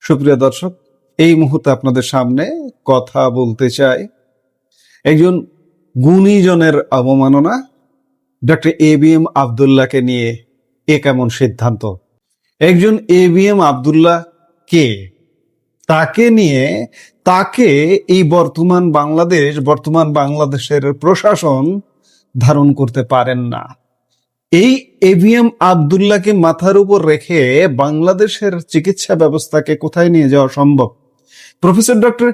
সুপ্রিয় দর্শক, এই মুহূর্তে আপনাদের সামনে কথা বলতে চাই একজন গুণীজনের অবমাননা, ডক্টর এবিএম আব্দুল্লাহকে নিয়ে এ কেমন সিদ্ধান্ত। একজন এবিএম আব্দুল্লাহ কে? তাকে নিয়ে তাকে এই বর্তমান বাংলাদেশের প্রশাসন ধারণ করতে পারেন না। এই এবিএম আব্দুল্লাহকে মাথার উপর রেখে বাংলাদেশের চিকিৎসা ব্যবস্থাকে কোথায় নিয়ে যাওয়া সম্ভব? প্রফেসর ডক্টর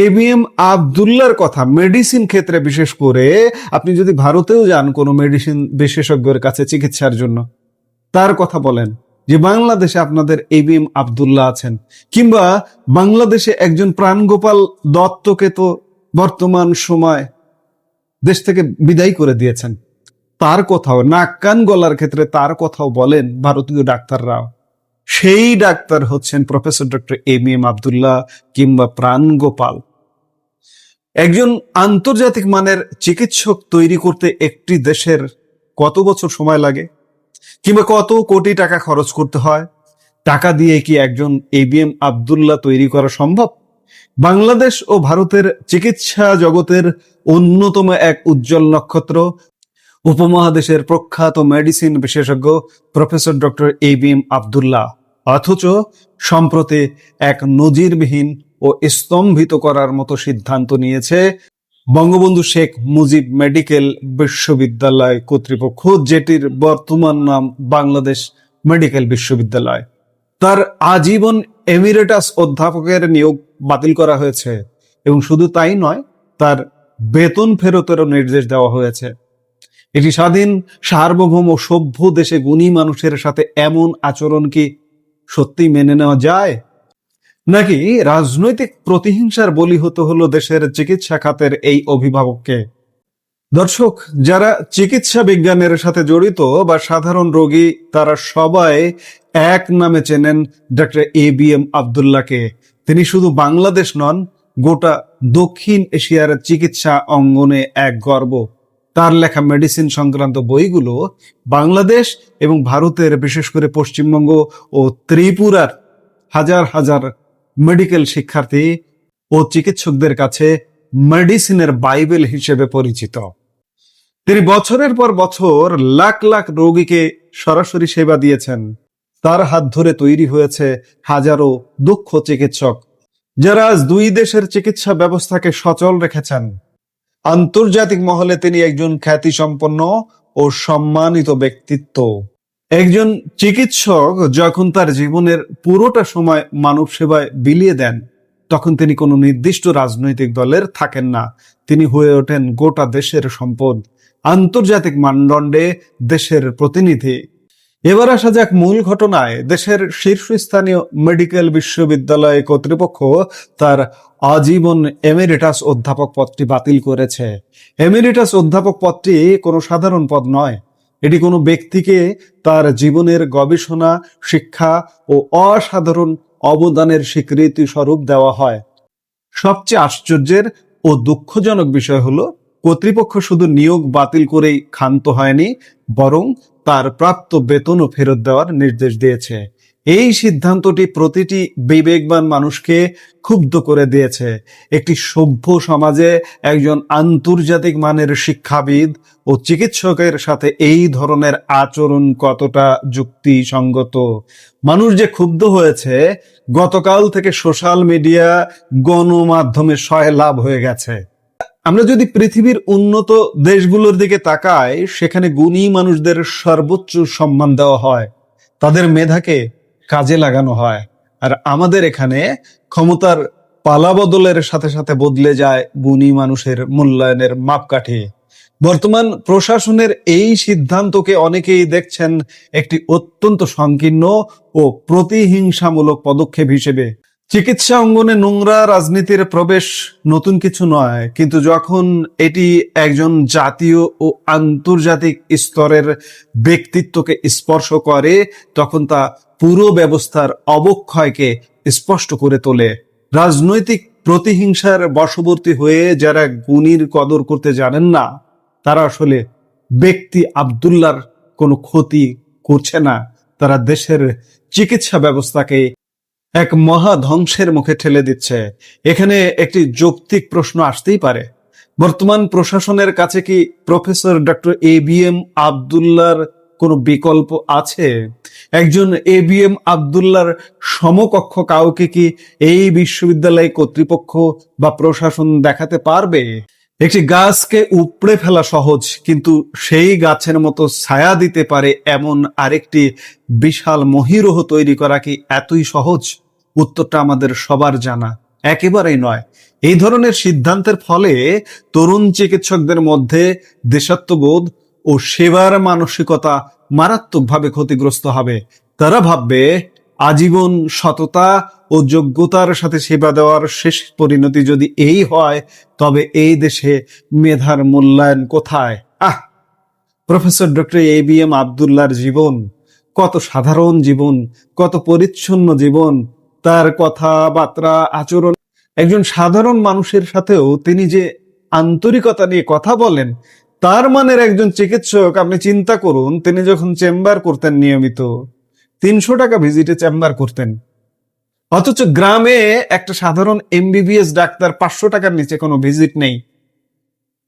এবিএম আব্দুল্লাহর কথা, মেডিসিন ক্ষেত্রে বিশেষ করে আপনি যদি ভারতেও যান কোনো মেডিসিন বিশেষজ্ঞের কাছে চিকিৎসার জন্য, তার কথা বলেন যে বাংলাদেশে আপনাদের এবিএম আব্দুল্লাহ আছেন, কিংবা বাংলাদেশে একজন প্রাণগোপাল দত্তকে তো বর্তমান সময় দেশ থেকে বিদায় করে দিয়েছেন, তার কথাও, নাক কান গলার ক্ষেত্রে তার কথাও বলেন ভারতীয় ডাক্তাররাও। সেই ডাক্তার হচ্ছেন প্রফেসর ডক্টর এবিএম আব্দুল্লাহ কিংবা প্রাণগোপাল। একজন আন্তর্জাতিক মানের চিকিৎসক তৈরি করতে একটি দেশের কত বছর সময় লাগে, কিংবা কত কোটি টাকা খরচ করতে হয়? টাকা দিয়ে কি একজন এবিএম আব্দুল্লাহ তৈরি করা সম্ভব? বাংলাদেশ ও ভারতের চিকিৎসা জগতের অন্যতম এক উজ্জ্বল নক্ষত্র, উপমহাদেশের প্রখ্যাত মেডিসিন বিশেষজ্ঞ প্রফেসর ডক্টর এবিএম আব্দুল্লাহ, অথচ সম্প্রতি এক নজিরবিহীন ও স্তম্ভিত করার মতো সিদ্ধান্ত নিয়েছে বঙ্গবন্ধু শেখ মুজিব মেডিকেল বিশ্ববিদ্যালয় কর্তৃপক্ষ, যেটির বর্তমান নাম বাংলাদেশ মেডিকেল বিশ্ববিদ্যালয়। তার আজীবন এমিরেটাস অধ্যাপকের নিয়োগ বাতিল করা হয়েছে এবং শুধু তাই নয়, তার বেতন ফেরতেরও নির্দেশ দেওয়া হয়েছে। এটি স্বাধীন, সার্বভৌম, সভ্য দেশে গুণী মানুষের সাথে এমন আচরণ কি সত্যি মেনে নেওয়া যায়, নাকি রাজনৈতিক প্রতিহিংসার বলি হতে হলো দেশের চিকিৎসা খাতের এই অভিভাবককে? দর্শক, যারা চিকিৎসা বিজ্ঞানের সাথে জড়িত বা সাধারণ রোগী, তারা সবাই এক নামে চেনেন ডক্টর এবিএম আব্দুল্লাহকে। তিনি শুধু বাংলাদেশ নন, গোটা দক্ষিণ এশিয়ার চিকিৎসা অঙ্গনে এক গর্ব। তার লেখা মেডিসিন সংক্রান্ত বইগুলো বাংলাদেশ এবং ভারতের, বিশেষ করে পশ্চিমবঙ্গ ও ত্রিপুরার হাজার হাজার মেডিকেল শিক্ষার্থী ও চিকিৎসকদের কাছে মেডিসিনের বাইবেল হিসেবে পরিচিত। তিনি বছরের পর বছর লাখ লাখ রোগীকে সরাসরি সেবা দিয়েছেন। তার হাত ধরে তৈরি হয়েছে হাজারো দক্ষ চিকিৎসক, যারা আজ দুই দেশের চিকিৎসা ব্যবস্থাকে সচল রেখেছেন। আন্তর্জাতিক মহলে তিনি একজন খ্যাতিসম্পন্ন ও সম্মানিত ব্যক্তিত্ব। একজন চিকিৎসক যখন তার জীবনের পুরোটা সময় মানব সেবায় বিলিয়ে দেন, তখন তিনি কোনো নির্দিষ্ট রাজনৈতিক দলের থাকেন না। তিনি হয়ে ওঠেন গোটা দেশের সম্পদ, আন্তর্জাতিক মানদণ্ডে দেশের প্রতিনিধি। এবার আসা যাক মূল ঘটনায়। দেশের শীর্ষস্থানীয় মেডিকেল বিশ্ববিদ্যালয় কর্তৃপক্ষ তার আজীবন এমিরেটাস অধ্যাপক পদটি বাতিল করেছে। এমিরেটাস অধ্যাপক পদটি কোনো সাধারণ পদ নয়, এটি কোনো ব্যক্তিকে তার জীবনের গবেষণা, শিক্ষা ও অসাধারণ অবদানের স্বীকৃতি স্বরূপ দেওয়া হয়। সবচেয়ে আশ্চর্যের ও দুঃখজনক বিষয় হলো, কর্তৃপক্ষ শুধু নিয়োগ বাতিল করেই ক্ষান্ত হয়নি, বরং তার প্রাপ্ত বেতনও ফেরত দেওয়ার নির্দেশ দিয়েছে। এই সিদ্ধান্তটি প্রতিটি বিবেকবান মানুষকে ক্ষুব্ধ করে দিয়েছে। একটি সভ্য সমাজে একজন আন্তর্জাতিক মানের শিক্ষাবিদ ও চিকিৎসকের সাথে এই ধরনের আচরণ কতটা যুক্তিসঙ্গত? মানুষ যে ক্ষুব্ধ হয়েছে, গতকাল থেকে সোশ্যাল মিডিয়া, গণমাধ্যমে সয়লাভ হয়ে গেছে। আমরা যদি পৃথিবীর উন্নত দেশগুলোর দিকে তাকাই, সেখানে গুণী মানুষদের সর্বোচ্চ সম্মান দেওয়া হয়, তাদের মেধাকে কাজে লাগানো হয়। আর আমাদের এখানে ক্ষমতার পালাবদলের সাথে সাথে বদলে যায় গুণী মানুষের মূল্যায়নের মাপকাঠি। বর্তমান প্রশাসনের এই সিদ্ধান্তকে অনেকেই দেখছেন একটি অত্যন্ত সংকীর্ণ ও প্রতিহিংসামূলক পদক্ষেপ হিসেবে। চিকিৎসা অঙ্গনে নোংরা রাজনীতির প্রবেশ নতুন কিছু নয়, কিন্তু যখন এটি একজন জাতীয় ও আন্তর্জাতিক স্তরের ব্যক্তিত্বকে স্পর্শ করে, তখন তা পুরো ব্যবস্থার অবক্ষয়কে স্পষ্ট করে তোলে। রাজনৈতিক প্রতিহিংসার বশবর্তী হয়ে যারা গুণীর কদর করতে জানেন না, তারা আসলে ব্যক্তি আব্দুল্লাহর কোনো ক্ষতি করছে না, তারা দেশের চিকিৎসা ব্যবস্থাকে এক মহা ধ্বংসের মুখে ঠেলে দিচ্ছে। এখানে একটি যৌক্তিক প্রশ্ন আসতেই পারে, বর্তমান প্রশাসনের কাছে কি প্রফেসর ডক্টর ABM আব্দুল্লাহর কোনো বিকল্প আছে? একজন ABM আব্দুল্লাহর সমকক্ষ কাউকে কি এই বিশ্ববিদ্যালয় কর্তৃপক্ষ বা প্রশাসন দেখাতে পারবে? একটি গাছকে উপড়ে ফেলা সহজ, কিন্তু সেই গাছের মতো ছায়া দিতে পারে এমন আরেকটি বিশাল মহিরুহ তৈরি করা কি এতই সহজ? উত্তরটা আমাদের সবার জানা, একেবারেই নয়। এই ধরনের সিদ্ধান্তের ফলে তরুণ চিকিৎসকদের মধ্যে দেশাত্মবোধ ও সেবার মানসিকতা মারাত্মকভাবে ক্ষতিগ্রস্ত হবে। তারা ভাববে আজীবন সততা ও যোগ্যতার সাথে সেবা দেওয়ার শেষ পরিণতি যদি এই হয়, তবে এই দেশে মেধার মূল্যায়ন কোথায়? প্রফেসর ডক্টর ABM আব্দুল্লাহর জীবন কত সাধারণ জীবন, কত পরিচ্ছন্ন জীবন, তার কথাবার্তা আচরণ। একজন সাধারণ মানুষের সাথেও তিনি যে আন্তরিকতা নিয়ে কথা বলেন, তার মানের একজন চিকিৎসক। আপনি চিন্তা করুন, তিনি যখন চেম্বার করতেন নিয়মিত 300 টাকা ভিজিটে চেম্বার করতেন, অথচ গ্রামে একটা সাধারণ MBBS ডাক্তার 500 টাকার নিচে কোনো ভিজিট নেই।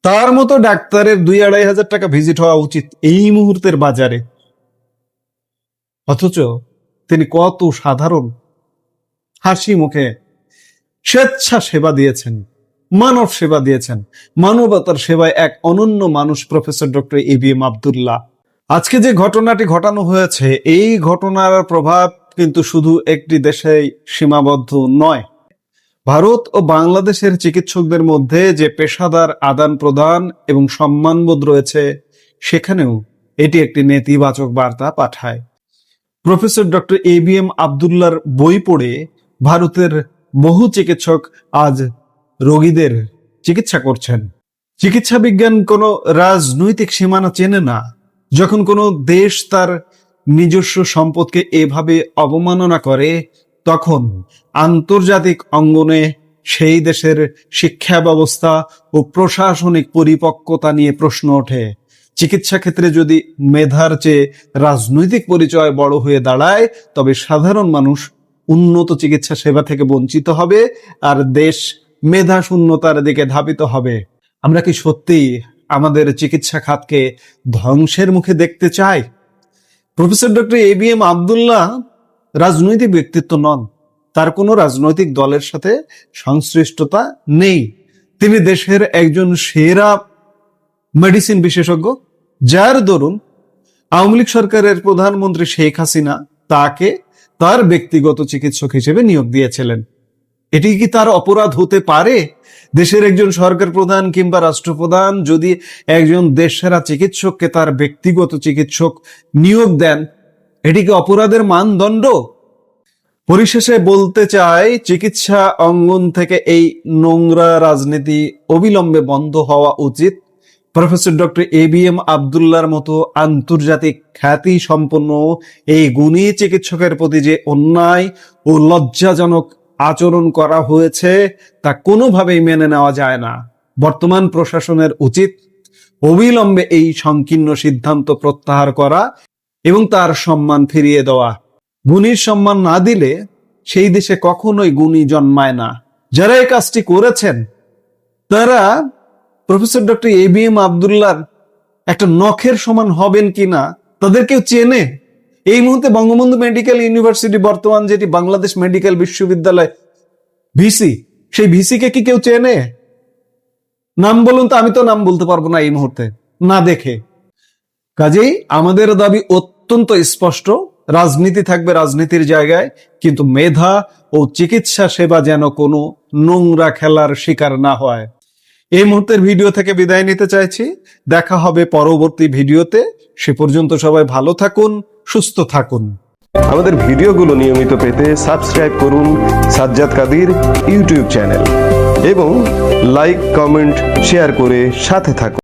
তার মতো ডাক্তারের 2-2.5 হাজার টাকা ভিজিট হওয়া উচিত এই মুহূর্তের বাজারে, অথচ তিনি কত সাধারণ, হাসি মুখে স্বেচ্ছা সেবা দিয়েছেন, মানব সেবা দিয়েছেন, মানবতার সেবায় এক অনন্য মানুষ প্রফেসর ডক্টর ABM আব্দুল্লাহ। আজকে যে ঘটনাটি ঘটানো হয়েছে, এই ঘটনার প্রভাব কিন্তু শুধু একটি দেশেই সীমাবদ্ধ নয়। ভারত ও বাংলাদেশের চিকিৎসকদের মধ্যে যে পেশাদার আদান প্রদান এবং সম্মানবোধ রয়েছে, সেখানেও এটি একটি নেতিবাচক বার্তা পাঠায়। প্রফেসর ডক্টর ABM আব্দুল্লাহর বই পড়ে ভারতের বহু চিকিৎসক আজ রোগীদের চিকিৎসা করছেন। চিকিৎসা বিজ্ঞান কোনো রাজনৈতিক সীমানা চেনে না। যখন কোনো দেশ তার নিজস্ব সম্পদকে এভাবে অবমাননা করে, তখন আন্তর্জাতিক অঙ্গনে সেই দেশের শিক্ষা ব্যবস্থা ও প্রশাসনিক পরিপক্কতা নিয়ে প্রশ্ন ওঠে। চিকিৎসা ক্ষেত্রে যদি মেধার চেয়ে রাজনৈতিক পরিচয় বড় হয়ে দাঁড়ায়, তবে সাধারণ মানুষ উন্নত চিকিৎসা সেবা থেকে বঞ্চিত হবে আর দেশ মেধা শূন্যতার দিকে ধাবিত হবে। আমরা কি সত্যি আমাদের চিকিৎসা খাতকে ধ্বংসের মুখে দেখতে চাই? প্রফেসর ডক্টর ABM আব্দুল্লাহ রাজনৈতিক ব্যক্তিত্ব নন, তার কোনো রাজনৈতিক দলের সাথে সংশ্লিষ্টতা নেই। তিনি দেশের একজন সেরা মেডিসিন বিশেষজ্ঞ, যার দরুন আওয়ামী লীগ সরকারের প্রধানমন্ত্রী শেখ হাসিনা তাকে তার ব্যক্তিগত চিকিৎসক হিসেবে নিয়োগ দিয়েছিলেন। এটি কি তার অপরাধ হতে পারে? দেশের একজন সরকার প্রধান কিংবা রাষ্ট্রপ্রধান যদি একজন দেশসেরা চিকিৎসককে তার ব্যক্তিগত চিকিৎসক নিয়োগ দেন, এটি কি অপরাধের মানদণ্ড? পরিশেষে বলতে চাই, চিকিৎসা অঙ্গন থেকে এই নোংরা রাজনীতি অবিলম্বে বন্ধ হওয়া উচিত। প্রফেসর ডক্টর ABM আব্দুল্লাহর মতো আন্তর্জাতিক খ্যাতি সম্পন্ন এই গুণী চিকিৎসকের প্রতি যে অন্যায় ও লজ্জাজনক আচরণ করা হয়েছে, তা কোনোভাবেই মেনে নেওয়া যায় না। বর্তমান প্রশাসনের উচিত অবিলম্বে এই সংকীর্ণ সিদ্ধান্ত প্রত্যাহার করা এবং তার সম্মান ফিরিয়ে দেওয়া। গুণীর সম্মান না দিলে সেই দেশে কখনোই গুণী জন্মায় না। যারা এই কাজটি করেছেন, তারা প্রফেসর ডক্টর ABM আব্দুল্লাহর একটা নখের সমান হবেন কিনা তাদের কেউ চেনে? এই মুহূর্তে বঙ্গবন্ধু মেডিকেল ইউনিভার্সিটি, বর্তমান যেটি বাংলাদেশ মেডিকেল বিশ্ববিদ্যালয়, ভিসি, সেই ভিসিকে কি কেউ চেনে? নাম বলুন তো। আমি তো নাম বলতে পারবো না এই মুহূর্তে না দেখে। কাজেই আমাদের দাবি অত্যন্ত স্পষ্ট, রাজনীতি থাকবে রাজনীতির জায়গায়, কিন্তু মেধা ও চিকিৎসা সেবা যেন কোনো নোংরা খেলার শিকার না হয়। এই মুহূর্তের ভিডিও থেকে বিদায় নিতে চাইছি। দেখা হবে পরবর্তী ভিডিওতে। সে পর্যন্ত সবাই ভালো থাকুন, সুস্থ থাকুন। আমাদের ভিডিওগুলো নিয়মিত পেতে সাবস্ক্রাইব করুন সাজ্জাদ কাদির ইউটিউব চ্যানেল এবং লাইক, কমেন্ট, শেয়ার করে সাথে থাকুন।